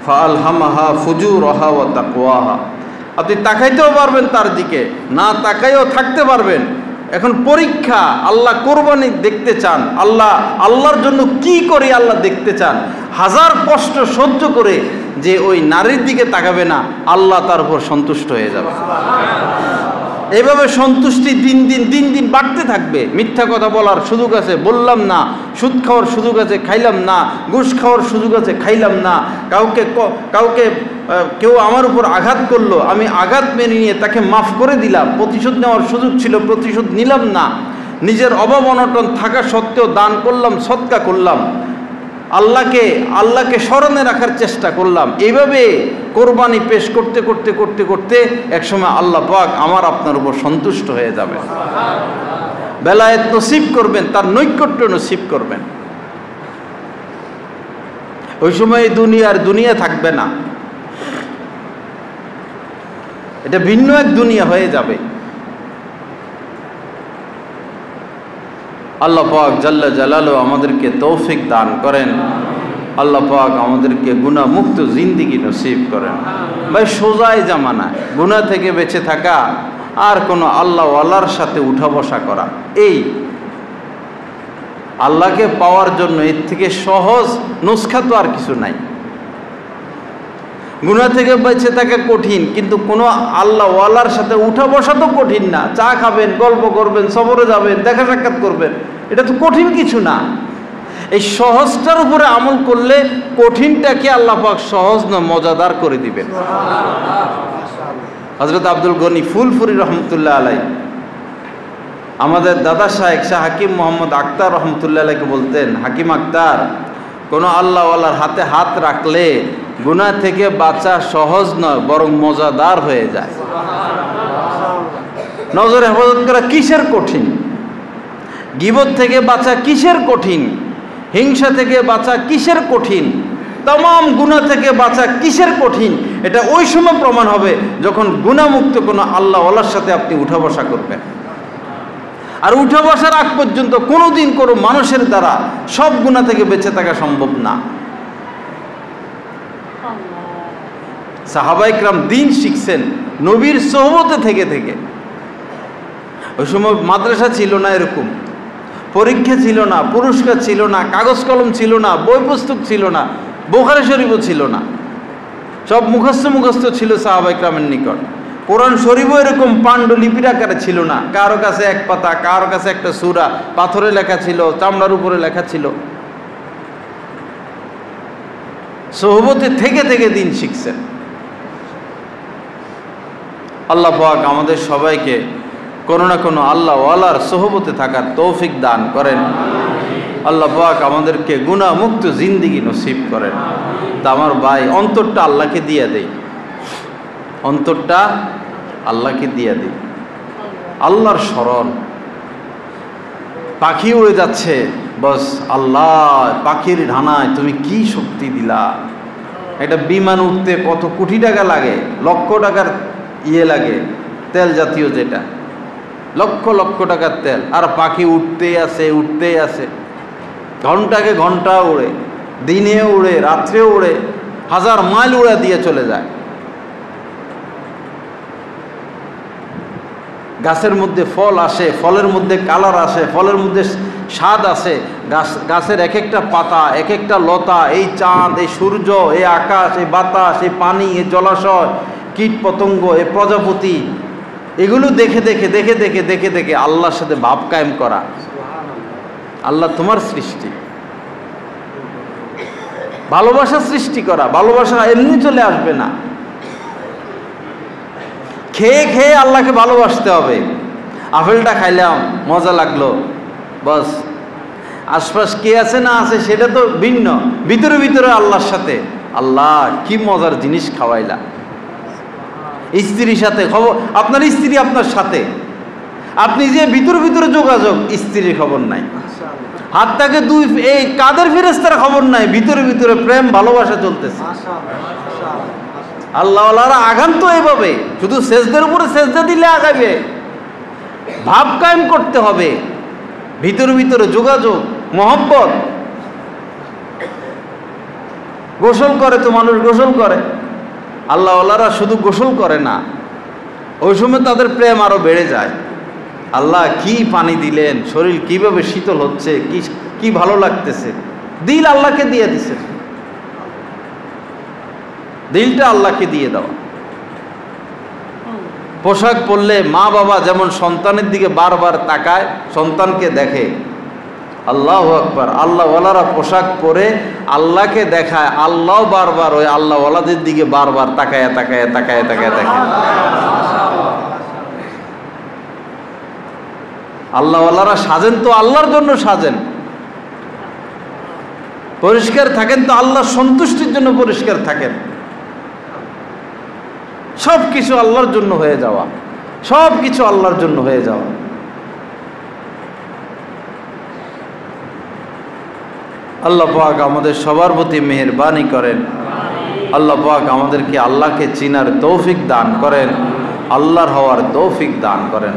ফাআলহামাহা ফুজুরাহা ওয়া তাকওয়াহা। আপনি তাকাইতেও পারবেন তার দিকে, না তাকাইও থাকতে পারবেন। এখন পরীক্ষা, আল্লাহ কোরবানি দেখতে চান, আল্লাহর জন্য কি করি আল্লাহ দেখতে চান। হাজার কষ্ট সহ্য করে যে ওই নারীর দিকে তাকাবে না, আল্লাহ তার উপর সন্তুষ্ট হয়ে যাবে। এইভাবে সন্তুষ্টি দিন দিন বাড়তে থাকবে। মিথ্যা কথা বলার সুযোগ আছে, বললাম না। সুদ খাওয়ার সুযোগ আছে, খাইলাম না। ঘুষ খাওয়ার সুযোগ আছে, খাইলাম না। কেউ আমার উপর আঘাত করলো, আমি আঘাত মেনে নিয়ে তাকে মাফ করে দিলাম। প্রতিশোধ নেওয়ার সুযোগ ছিল, প্রতিশোধ নিলাম না। নিজের অভাব অনটন থাকা সত্ত্বেও দান করলাম, সদকা করলাম। আল্লাহকে স্মরণে রাখার চেষ্টা করলাম। এইভাবে কোরবানি পেশ করতে একসময় আল্লাহ পাক আমার আপনার উপর সন্তুষ্ট হয়ে যাবে, বেলায়েত নসিব করবেন, তার নৈকট্য নসিব করবেন। ওই সময় দুনিয়া থাকবে না, এটা ভিন্ন এক দুনিয়া হয়ে যাবে। আল্লাহ পাক জাল্লা জালালু আমাদেরকে তৌফিক দান করেন। আল্লাহ পাক আমাদেরকে গুনাহ মুক্ত জিন্দেগি নসিব করেন। ভাই, সোজাই জামানায় গুনাহ থেকে বেঁচে থাকা আর কোনো আল্লাহওয়ালার সাথে উঠা বসা করা, এই আল্লাহকে পাওয়ার জন্য এর থেকে সহজ নুসখা তো আর কিছু নাই। গুনাহ থেকে বেঁচে থাকা কঠিন, কিন্তু কোনো আল্লাহওয়ালার সাথে উঠা বসা তো কঠিন না। চা খাবেন, গল্প করবেন, সফরে যাবেন, দেখা সাক্ষাৎ করবেন, এটা তো কঠিন কিছু না। এই সহজটার উপরে আমল করলে কঠিনটাকে আল্লাহ পাক সহজ না মজাদার করে দিবেন। হযরত আব্দুল গনি ফুলপুরি রহমতুল্লাহ আলাই, আমাদের দাদা শাহ হাকিম মোহাম্মদ আক্তার রহমতুল্লাহ আলাইকে বলতেন, হাকিম আক্তার, কোনো আল্লাহওয়ালার হাতে হাত রাখলে গুনাহ থেকে বাঁচা সহজ নয়, বরং মজাদার হয়ে যায়। নজর হেফাজত করা কিসের কঠিন? গীবত থেকে বাঁচা কিসের কঠিন? হিংসা থেকে বাঁচা কিসের কঠিন? तमाम गुनाह থেকে বাঁচা কিসের কঠিন? এটা ওই সময় প্রমাণ হবে যখন গুনাহমুক্ত কোনো আল্লাহওয়ালার সাথে আপনি উঠা বসা করবেন। আর উঠা বসার আগ পর্যন্ত কোনোদিন কোনো মানুষের দ্বারা সব গুনাহ থেকে বেঁচে থাকা সম্ভব না। সাহাবায়ে কেরাম দিন শিখছেন নবীর সোহবতে থেকে। ওই সময় মাদ্রাসা ছিল না, এরকম পরীক্ষা ছিল না, পুরস্কার ছিল না, কাগজ কলম ছিল না, বই পুস্তক ছিল না, বুখারী শরীফও ছিল না, সব মুখস্থ ছিল সাহাবা ইকরামের নিকট। কোরআন শরীফও এরকম পাণ্ডুলিপির আকারে ছিল না, কারো কাছে এক পাতা, কারো কাছে একটা সূরা, পাথরে লেখা ছিল, চামড়ার উপরে লেখা ছিল। সোহবতে থেকে থেকে দিন শিখছেন। আল্লাহ পাক আমাদের সবাইকে কোনো না কোনো আল্লাহ ওয়ালার সোহবতে থাকার তৌফিক দান করেন। আল্লাহ পাক আমাদেরকে গুনাহ মুক্ত জিন্দেগি নসিব করেন। তা আমার ভাই, অন্তরটা আল্লাহকে দিয়ে দেই, অন্তরটা আল্লাহকে দিয়ে দিই। আল্লাহর স্মরণ, পাখি উড়ে যাচ্ছে, বস আল্লাহ পাখির ঢানায় তুমি কি শক্তি দিলা। একটা বিমান উঠতে কত কোটি টাকা লাগে, লক্ষ টাকার লাগে, তেল জাতীয় যেটা, লক্ষ লক্ষ টাকার তেল, আর পাখি উঠতেই আছে, ঘন্টাকে ঘন্টা উড়ে, দিনে উড়ে, রাত্রেও উড়ে, 1000 মাইল উড়া দিয়ে চলে যায়। গাছের মধ্যে ফল আসে, ফলের মধ্যে কালার আসে, ফলের মধ্যে স্বাদ আসে, গাছের এক একটা পাতা, এক একটা লতা, এই চাঁদ, এই সূর্য, এই আকাশ, এই বাতাস, এই পানি, এই জলাশয়, কীট পতঙ্গ, এই প্রজাপতি, এগুলো দেখে দেখে আল্লাহর সাথে ভাব কায়েম করা। আল্লাহ তোমার সৃষ্টি, ভালোবাসা সৃষ্টি করা। ভালোবাসা এমনি চলে আসবে না, খেয়ে খেয়ে আল্লাহকে ভালোবাসতে হবে। আপেলটা খাইলাম, মজা লাগলো, বস আশপাশ কে আছে না আছে সেটা তো ভিন্ন, ভিতরে ভিতরে আল্লাহর সাথে, আল্লাহ কি মজার জিনিস খাওয়াইলা। স্ত্রীর সাথে খবর, আপনার স্ত্রী আপনার সাথে, আপনি যে ভিতরে ভিতরে যোগাযোগ, স্ত্রীর খবর নাই, হাতটাকে দুই এই কাদের ফেরেশতার খবর নাই, ভিতরে ভিতরে প্রেম ভালোবাসা চলতেছে। আল্লাহওয়ালারা আগান তো এভাবে, শুধু সেজদার উপরে সেজদা দিলে আগাবে, ভাব কায়েম করতে হবে, ভিতরে ভিতরে যোগাযোগ, মহব্বত। গোসল করে তো মানুষ, গোসল করে, আল্লাহওয়ালারা শুধু গোসল করে না, ওই সময় তাদের প্রেম আরো বেড়ে যায়। আল্লাহ কি পানি দিলেন, শরীর কিভাবে শীতল হচ্ছে, কি ভালো লাগতেছে, দিল আল্লাহকে দিয়ে দিছে, দিলটা আল্লাহকে দিয়ে দেওয়া। পোশাক পরলে মা বাবা যেমন সন্তানের দিকে বারবার তাকায়, সন্তানকে দেখে, আল্লাহু আকবার, আল্লাহওয়ালারা পোশাক পরে আল্লাহকে দেখায়, আল্লাহ বারবার ওই আল্লাহওয়ালাদের দিকে বারবার তাকায়। আল্লাহওয়ালারা সাজেন তো আল্লাহর জন্য সাজেন, পরিষ্কার থাকেন তো আল্লাহর সন্তুষ্টির জন্য পরিষ্কার থাকেন। সব কিছু আল্লাহর জন্য হয়ে যাওয়া, সব কিছু আল্লাহর জন্য হয়ে যাওয়া। আল্লাহ পাক আমাদের সবার প্রতি মেহেরবানি করেন। আল্লাহ পাক আমাদেরকে আল্লাহকে চিনার তৌফিক দান করেন, আল্লাহর হওয়ার তৌফিক দান করেন।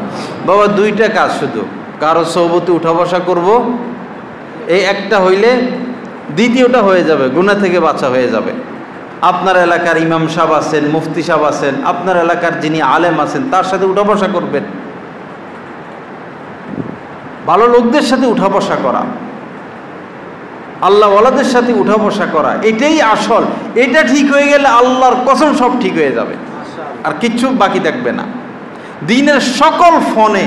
বাবা, দুইটা কাজ শুধু, কারো সোহবতে উঠা বসা করব, এই একটা হইলে দ্বিতীয়টা হয়ে যাবে, গুনাহ থেকে বাঁচা হয়ে যাবে। আপনার এলাকার ইমাম সাহেব আছেন, মুফতি সাহেব আছেন, আপনার এলাকার যিনি আলেম আছেন, তার সাথে উঠা বসা করবেন, ভালো লোকদের সাথে উঠা বসা করা, আল্লাহওয়ালাদের সাথে উঠা বসা করা, এটাই আসল। এটা ঠিক হয়ে গেলে আল্লাহর কসম সব ঠিক হয়ে যাবে, আর কিচ্ছু বাকি থাকবে না। দিনের সকল ফোনে,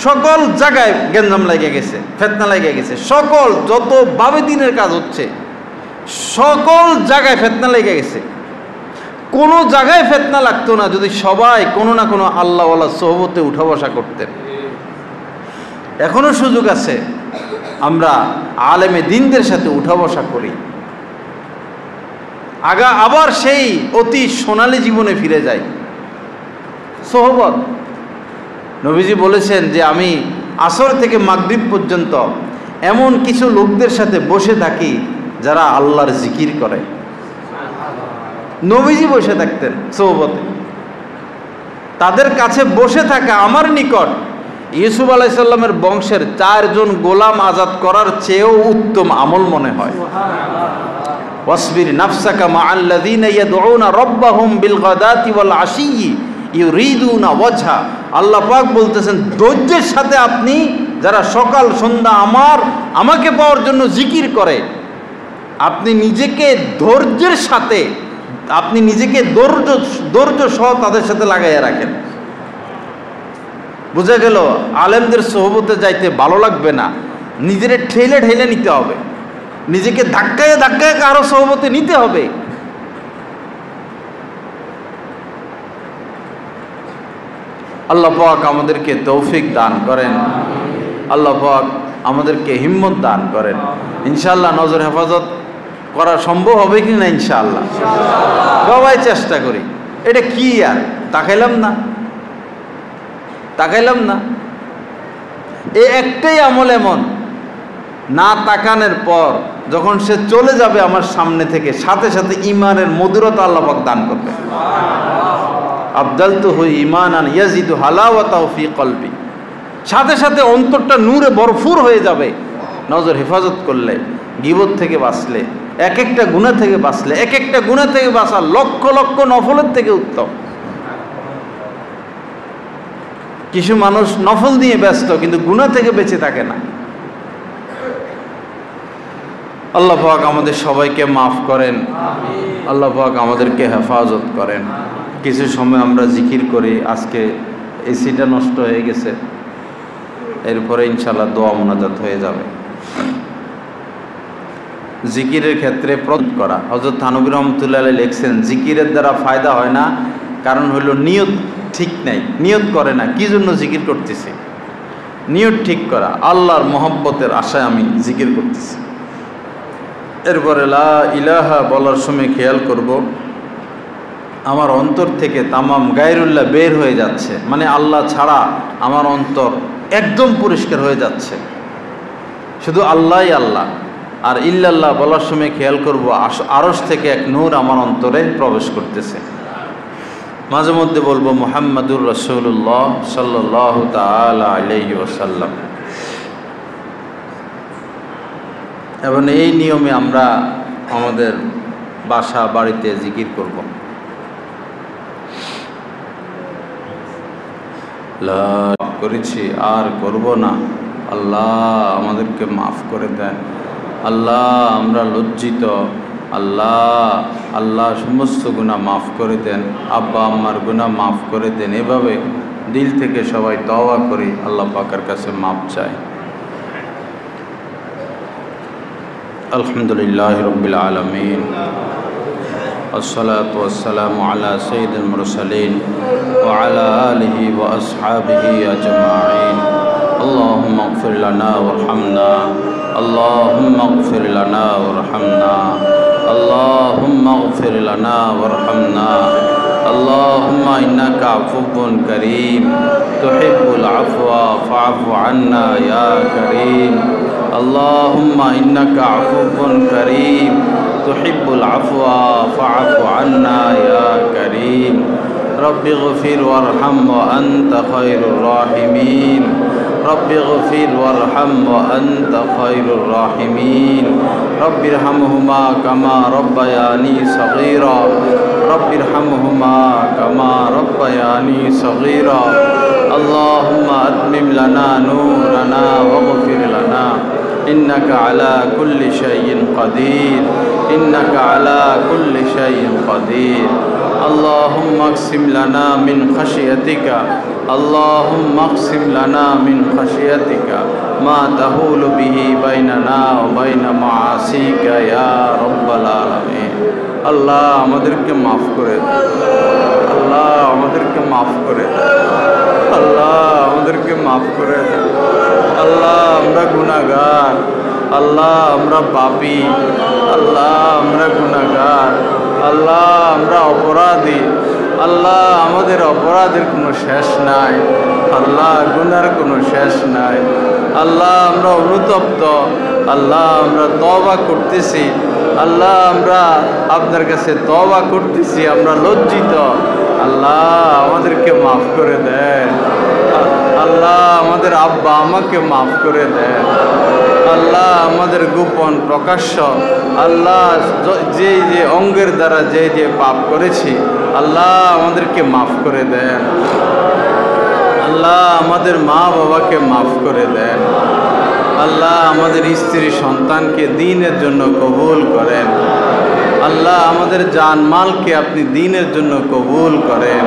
সকল জায়গায় গেঞ্জাম লেগে গেছে, ফিতনা লেগে গেছে, সকল যতভাবে দিনের কাজ হচ্ছে সকল জায়গায় ফিতনা লেগে গেছে। কোনো জায়গায় ফিতনা লাগতো না যদি সবাই কোনো না কোনো আল্লাহওয়ালা সোহবতে উঠা বসা করতেন। এখনো সুযোগ আছে, আমরা আলেমে দ্বীনদের সাথে উঠা বসা করি, আবার সেই অতি সোনালী জীবনে ফিরে যাই। সোহবত, নবীজি বলেছেন যে আমি আসর থেকে মাগরিব পর্যন্ত এমন কিছু লোকদের সাথে বসে থাকি যারা আল্লাহর জিকির করে। নবীজি বসে থাকতেন সোহবতে, তাদের কাছে বসে থাকা আমার নিকট ইউসুফ আলাইহিস সালামের বংশের 4 জন গোলাম আজাদ করার চেয়েও উত্তম আমল মনে হয়। ওয়াসবির নাফসাকা মাআল্লাযীনা ইয়াদউনা রাব্বাহুম বিল গাদাতি ওয়াল আশিয়্যি ইউরিদুনা ওয়াজহা। আল্লাহ পাক বলতেছেন ধৈর্যের সাথে আপনি যারা সকাল সন্ধ্যা আমাকে পাওয়ার জন্য জিকির করে, আপনি নিজেকে ধৈর্যের সাথে, আপনি নিজেকে ধৈর্য সহ তাদের সাথে লাগাইয়া রাখেন। বোঝা গেল আলেমদের সোহবতে যাইতে ভালো লাগবে না, নিজের ঠেলে ঠেলে নিতে হবে, নিজেকে ধাক্কায় ধাক্কায় কারো সোহবতে নিতে হবে। আল্লাহ পাক আমাদেরকে তৌফিক দান করেন, আল্লাহ পাক আমাদেরকে হিম্মত দান করেন। ইনশাআল্লাহ নজর হেফাজত করা সম্ভব হবে কি না? ইনশাআল্লাহ সবাই চেষ্টা করি। এটা কি আর তাকাইলাম না, এই একটাই আমল এমন, না তাকানোর পর যখন সে চলে যাবে আমার সামনে থেকে, সাথে সাথে ঈমানের মধুরতা আল্লাহ পাক দান করবে। আবদালতুহু ঈমানান ইয়াজিদু হালাওয়াতাহু ফি কলবি, সাথে সাথে অন্তরটা নূরে ভরপুর হয়ে যাবে। নজর হেফাজত করলে, গীবত থেকে বাঁচলে, এক একটা গুনাহ থেকে বাঁচলে, এক একটা গুনাহ থেকে বাঁচা লক্ষ লক্ষ নফলের থেকে উত্তম। কিছু মানুষ নফল নিয়ে ব্যস্ত কিন্তু গুনাহ থেকে বেঁচে থাকে না। আল্লাহ পাক আমাদের সবাইকে মাফ করেন, আল্লাহ পাক আমাদেরকে হেফাজত করেন। কিছু সময় আমরা জিকির করি। আজকে এসিটা নষ্ট হয়ে গেছে, এরপরে ইনশাআল্লাহ দোয়া মোনাজাত হয়ে যাবে। জিকিরের ক্ষেত্রে প্রয়োগ করা, হযরত থানভী রহমাতুল্লাহ আলাইহি লিখছেন জিকিরের দ্বারা ফায়দা হয় না, কারণ হলো নিয়ত ঠিক নাই, নিয়ত করে না কি জন্য জিকির করতেছি। নিয়ত ঠিক করা, আল্লাহর মহব্বতের আশায় আমি জিকির করতেছি। এরপরে লা ইলাহা বলার সময় খেয়াল করব আমার অন্তর থেকে তামাম গায়রুল্লাহ বের হয়ে যাচ্ছে, মানে আল্লাহ ছাড়া আমার অন্তর একদম পরিষ্কার হয়ে যাচ্ছে, শুধু আল্লাহই আল্লাহ। আর ইল্লাল্লাহ বলার সময় খেয়াল করব আরশ থেকে এক নূর আমার অন্তরে প্রবেশ করতেছে। মাঝে মধ্যে বলবো মুহাম্মাদুর রাসূলুল্লাহ সাল্লাল্লাহু তাআলা আলাইহি ওয়াসাল্লাম। এবং এই নিয়মে আমরা আমাদের বাসা বাড়িতে জিকির করব। করেছি আর করব না, আল্লাহ আমাদেরকে মাফ করে দেন, আল্লাহ আমরা লজ্জিত, আল্লাহ সমস্ত গুনাহ মাফ করে দেন, আব্বা আম্মার গুনাহ মাফ করে দেন। এভাবে দিল থেকে সবাই তওবা করি, আল্লাহ পাকের কাছে মাফ চাই। আলহামদুলিল্লাহি রাব্বিল আলামিন, আসসালাতু ওয়াসসালামু আলা সাইয়্যিদিল মুরসালিন ওয়া আলা আলিহি ওয়া আসহাবিহি আজমাইন। আল্লাহুম্মা ইগফির লানা ওয়ারহামনা, আল্লাহুম্মা ইগফির লানা ওয়ারহামনা, আল্লাহুম্মা ইগফির লানা ওয়ারহামনা। আল্লাহুম্মা ইন্নাকা আফুউন কারীম তুহিব্বুল আফওয়া ফাআফু আন্না ইয়া কারীম। আল্লাহুম্মা ইন্নাকা আফুউন কারীম তুহিব্বুল আফওয়া ফাআফু আন্না ইয়া কারীম। রব্বি ইগফির ওয়ারহাম ওয়া আনতা খায়রুর রাহিমিন, রব্বি ইগফির ওয়ারহাম ওয়া আনতা খায়রুর রাহিমিন। রব্বিরহামহুমা কামা রব্বায়ানি সগীরা, রব্বিরহামহুমা কামা রব্বায়ানি সগীরা। আল্লাহুম্মা আতমিম লানা নূরানা ওয়াগফির লানা, ইন্নাকা আলা কুল্লি শাইইন কাদির, ইন্নাকা আলা কুল্লি শাইইন কাদির। اللهم اقسم لنا من خشيتك، اللهم اقسم لنا من خشيتك ما تحول به بيننا وبين معاصيك يا رب العالمين। আল্লাহ আমাদেরকে মাফ করে দেন, আল্লাহ আমাদেরকে মাফ করে দেন, আল্লাহ আমাদেরকে মাফ করে দেন। আল্লাহ আমরা গুনাহগার, আল্লাহ আমরা পাপী, আল্লাহ আমরা গুনাহগার, আল্লাহ আমরা অপরাধী, আল্লাহ আমাদের অপরাধের কোনো শেষ নাই, আল্লাহ গুনার কোনো শেষ নাই। আল্লাহ আমরা অনুতপ্ত, আল্লাহ আমরা তওবা করতেছি, আল্লাহ আমরা আপনার কাছে তওবা করতেছি, আমরা লজ্জিত। আল্লাহ আমাদেরকে মাফ করে দেন, আল্লাহ আমাদের আব্বা আমাকে মাফ করে দেন, আল্লাহ আমাদের গোপন প্রকাশ্য, আল্লাহ যে অঙ্গের দ্বারা যে পাপ করেছি, আল্লাহ আমাদেরকে মাফ করে দেন। আল্লাহ আমাদের মা বাবাকে মাফ করে দেন। আল্লাহ আমাদের স্ত্রী সন্তানকে দ্বীনের জন্য কবুল করেন। আল্লাহ আমাদের জানমালকে আপনি দ্বীনের জন্য কবুল করেন।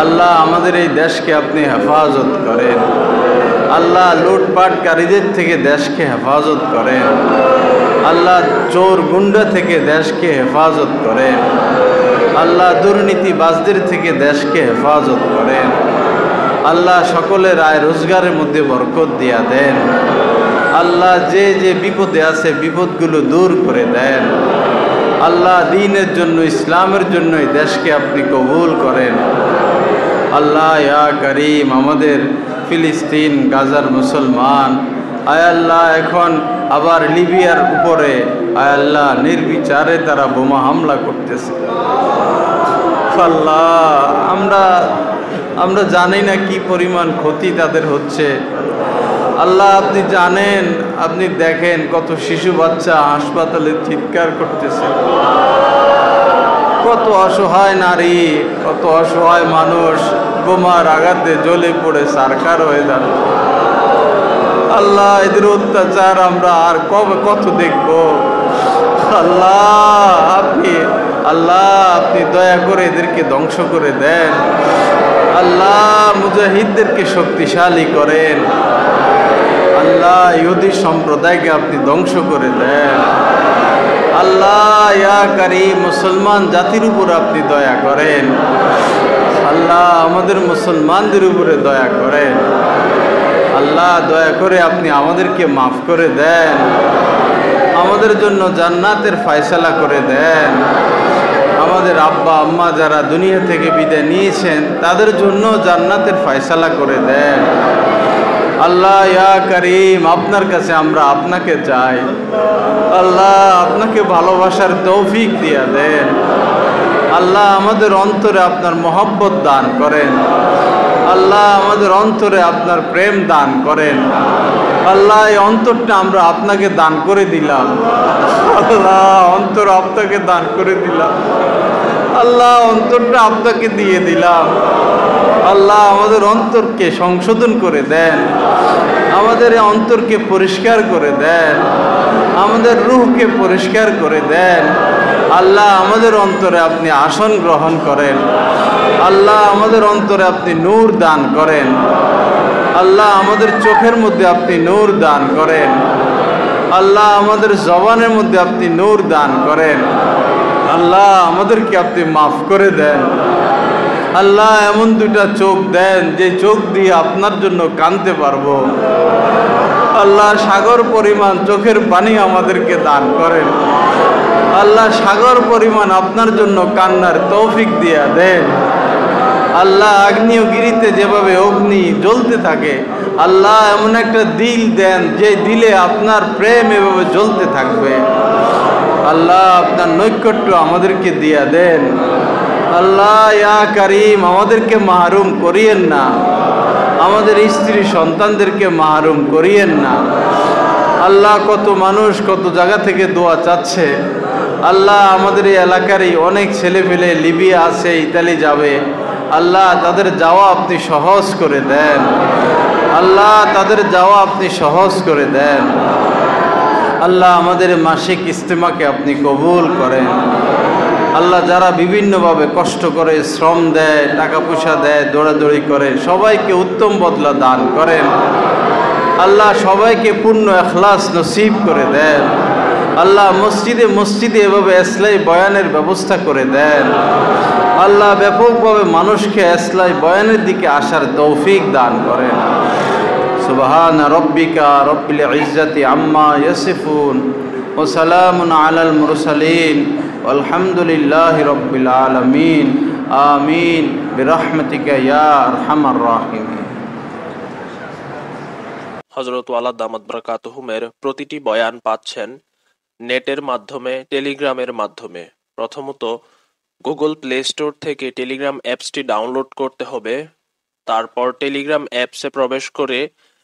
আল্লাহ আমাদের এই দেশকে আপনি হেফাজত করেন। আল্লাহ লুটপাটকারীদের থেকে দেশকে হেফাজত করেন। আল্লাহ চোর গুন্ডা থেকে দেশকে হেফাজত করেন। আল্লাহ দুর্নীতিবাজদের থেকে দেশকে হেফাজত করেন। আল্লাহ সকলের আয় রোজগারের মধ্যে বরকত দিয়া দেন। আল্লাহ যে যে বিপদে আছে বিপদগুলো দূর করে দেন। আল্লাহ দ্বীনের জন্য ইসলামের জন্য এই দেশকে আপনি কবুল করেন। আল্লাহ ইয়া করিম আমাদের ফিলিস্তিন গাজার মুসলমান আয় আল্লাহ এখন আবার লিবিয়ার উপরে আয় আল্লাহ নির্বিচারে তারা বোমা হামলা করতেছে। আল্লাহ আমরা জানি না কি পরিমাণ ক্ষতি তাদের হচ্ছে। আল্লাহ আপনি জানেন, আপনি দেখেন কত শিশু বাচ্চা হাসপাতালে চিৎকার করতেছে, কত অসহায় নারী, কত অসহায় মানুষ বোমার আঘাতে জ্বলে পড়ে সারখার হয়ে যাচ্ছে। আল্লাহ এদের অত্যাচার আমরা আর কবে কত দেখব? আল্লাহ আপনি দয়া করে এদেরকে ধ্বংস করে দেন। আল্লাহ মুজাহিদদেরকে শক্তিশালী করেন। আল্লাহ ইহুদি সম্প্রদায়কে আপনি ধ্বংস করে দেন। আল্লাহ ইয়া কারীম মুসলমান জাতির উপর আপনি দয়া করেন। আল্লাহ আমাদের মুসলমানদের উপরে দয়া করেন। আল্লাহ দয়া করে আপনি আমাদেরকে মাফ করে দেন। আমাদের জন্য জান্নাতের ফয়সালা করে দেন। আমাদের আব্বা আম্মা যারা দুনিয়া থেকে বিদায় নিয়েছেন তাদের জন্য জান্নাতের ফয়সালা করে দেন। আল্লাহ ইয়া করিম আপনার কাছে আমরা আপনাকে চাই। আল্লাহ আপনাকে ভালোবাসার তৌফিক দিয়া দেন। আল্লাহ আমাদের অন্তরে আপনার মহব্বত দান করেন। আল্লাহ আমাদের অন্তরে আপনার প্রেম দান করেন। আল্লাহ এই অন্তরটা আমরা আপনাকে দান করে দিলাম। আল্লাহ অন্তর আপনাকে দান করে দিলাম। আল্লাহ অন্তরটা আপনাকে দিয়ে দিলাম। আল্লাহ আমাদের অন্তরকে সংশোধন করে দেন। আমাদের এই অন্তরকে পরিষ্কার করে দেন। আমাদের রূহকে পরিষ্কার করে দেন। আল্লাহ আমাদের অন্তরে আপনি আসন গ্রহণ করেন। আল্লাহ আমাদের অন্তরে আপনি নূর দান করেন। আল্লাহ আমাদের চোখের মধ্যে আপনি নূর দান করেন। আল্লাহ আমাদের জবানের মধ্যে আপনি নূর দান করেন। আল্লাহ আমাদেরকে আপনি মাফ করে দেন। আল্লাহ এমন দুটা চোখ দেন যে চোখ দিয়ে আপনার জন্য কাঁদতে পারবো। আল্লাহ সাগর পরিমাণ চোখের পানি আমাদেরকে দান করেন। আল্লাহ সাগর পরিমাণ আপনার জন্য কান্নার তৌফিক দিয়া দেন। আল্লাহ আগ্নেয়গিরিতে যেভাবে অগ্নি জ্বলতে থাকে, আল্লাহ এমন একটা দিল দেন যে দিলে আপনার প্রেম এভাবে জ্বলতে থাকবে। আল্লাহ আপনার নৈকট্য আমাদেরকে দিয়া দেন। আল্লাহ ইয়া করিম আমাদেরকে মাহরুম করিয়েন না। আমাদের স্ত্রী সন্তানদেরকে মাহরুম করিয়েন না। আল্লাহ কত মানুষ কত জায়গা থেকে দোয়া চাচ্ছে। আল্লাহ আমাদের এই এলাকারই অনেক ছেলে পেলে লিবিয়া আছে, ইতালি যাবে। আল্লাহ তাদের যাওয়া আপনি সহজ করে দেন। আল্লাহ তাদের যাওয়া আপনি সহজ করে দেন। আল্লাহ আমাদের মাসিক ইজতেমাকে আপনি কবুল করেন। আল্লাহ যারা বিভিন্নভাবে কষ্ট করে, শ্রম দেয়, টাকা পয়সা দেয়, দৌড়াদৌড়ি করে, সবাইকে উত্তম বদলা দান করেন। আল্লাহ সবাইকে পূর্ণ ইখলাস নসিব করে দেন। আল্লাহ মসজিদে মসজিদে এভাবে ইসলাহি বয়ানের ব্যবস্থা করে দেন। আল্লাহ ব্যাপকভাবে মানুষকে ইসলাহি বয়ানের দিকে আসার তৌফিক দান করেন। সুবহান রাব্বিকা রাব্বিল ইজ্জাতি আম্মা ইয়াসিফুন ওয়া সালামুন আলাল মুরসালিন আলহামদুলিল্লাহি রাব্বিল আলামিন। আমিন বিরহমাতিকা ইয়া আরহামার রাহিমিন। হযরত ওয়ালা দামাত বারাকাতুহুমের প্রতিটি বয়ান পাচ্ছেন নেটের মাধ্যমে, টেলিগ্রামের মাধ্যমে। প্রথমত গুগল প্লে স্টোর থেকে টেলিগ্রাম অ্যাপসটি ডাউনলোড করতে হবে। তারপর টেলিগ্রাম অ্যাপসে প্রবেশ করে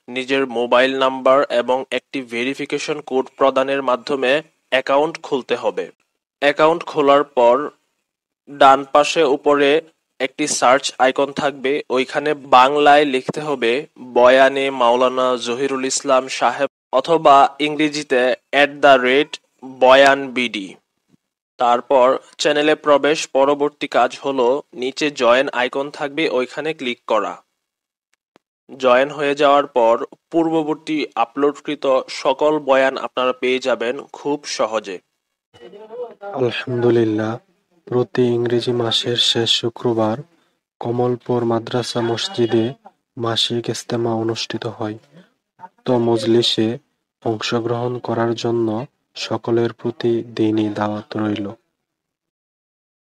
নিজের মোবাইল নাম্বার এবং একটি ভেরিফিকেশন কোড প্রদানের মাধ্যমে অ্যাকাউন্ট খুলতে হবে। অ্যাকাউন্ট খোলার পর ডান পাশে উপরে একটি সার্চ আইকন থাকবে, ওইখানে বাংলায় লিখতে হবে বয়ানে মাওলানা জহিরুল ইসলাম সাহেব, অথবা ইংরেজিতে @বয়ানবিডি। তারপর চ্যানেলে প্রবেশ। পরবর্তী কাজ হলো নিচে জয়েন আইকন থাকবে, ওইখানে ক্লিক করা। জয়েন হয়ে যাওয়ার পর পূর্ববর্তী আপলোডকৃত সকল বয়ান আপনারা পেয়ে যাবেন খুব সহজে। আলহামদুলিল্লাহ, প্রতি ইংরেজি মাসের শেষ শুক্রবার কমলপুর মাদ্রাসা মসজিদে মাসিক ইজতেমা অনুষ্ঠিত হয়। উক্ত মজলিসে অংশগ্রহণ করার জন্য সকলের প্রতি দিনী দাওয়াত রইল।